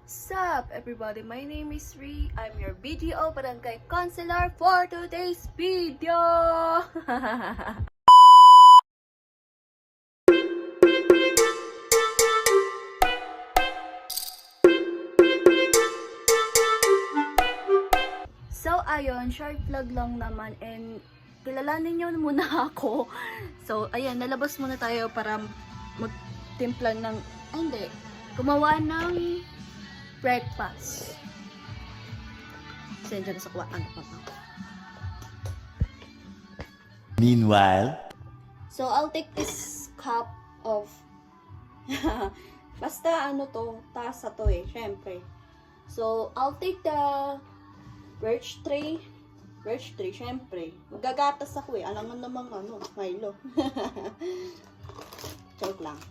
Sup everybody, my name is Ree. I'm your BGO Barangay Counselor for today's video. So ayun, short vlog lang naman and kilalanin nyo muna ako. So ayan, nalabas muna tayo para magtimpla ng, gumawa ng breakfast. Send na sa kuwaan pa. Meanwhile, so I'll take this cup of basta ano to, tasa to syempre. So I'll take the birch tree, syempre. Magagatas ako alam mo namang Milo. Joke lang.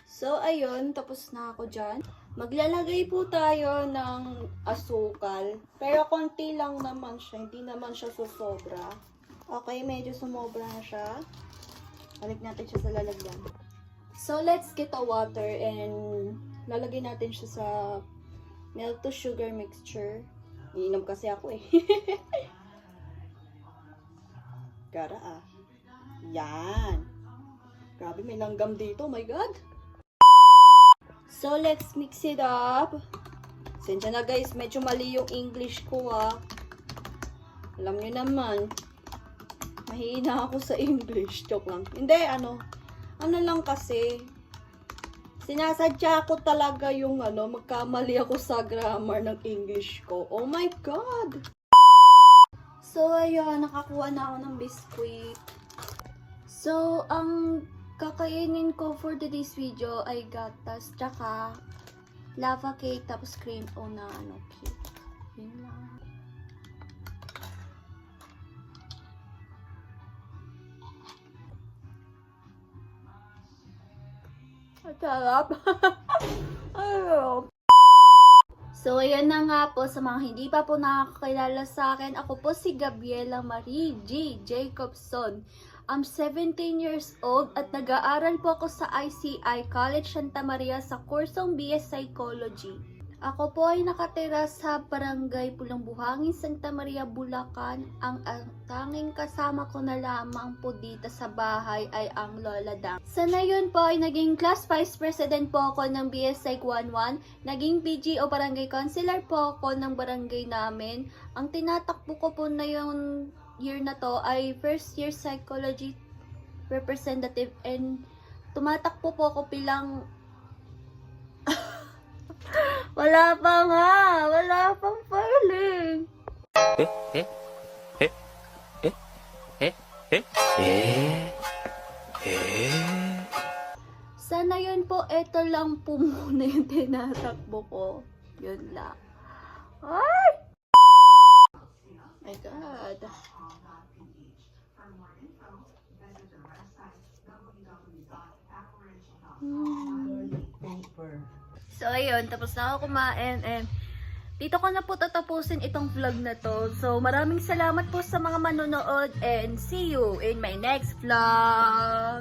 So ayun, tapos na ako dyan. Maglalagay po tayo ng asukal. Pero konti lang naman siya. Hindi naman siya susobra. Okay, medyo sumobra na siya. Balik natin siya sa lalagyan. So, let's get a water and lalagay natin siya sa milk to sugar mixture. Iinom kasi ako Gara Yan. Grabe, may langgam dito. Oh my God. So, let's mix it up. Sensya na guys, medyo mali yung English ko Alam nyo naman, mahina ako sa English. Joke lang. Hindi, ano lang kasi, sinasadya ko talaga yung magkamali ako sa grammar ng English ko. Oh my God! So, ayun, nakakuha na ako ng biscuit. So, ang kakainin ko for today's video ay gatas, tsaka lava cake, tapos cream na cake. Yun lang. Ang sarap. So, ayan na nga po, sa mga hindi pa po nakakakilala sa akin, ako po si Gabriela Marie G. Jacobson. I'm 17 years old at nag-aaral po ako sa ICI College Santa Maria sa kursong BS Psychology. Ako po ay nakatira sa Barangay Pulang Buhangin, Santa Maria, Bulacan. Ang tanging kasama ko na lamang po dito sa bahay ay ang Lola Dang. Sa ngayon po ay naging class vice president po ako ng BS Psych 11. Naging PG o barangay counselor po ako ng barangay namin. Ang tinatakbo ko po na yung year na to ay first year psychology representative and tumatakbo po ako bilang wala pang filing. Sana yun po, eto lang po muna yung tinatakbo ko. Yun lang. Ay! My God. So, ayun. Tapos na ako kumain and dito ko na po tatapusin itong vlog na to. So, maraming salamat po sa mga manonood and see you in my next vlog.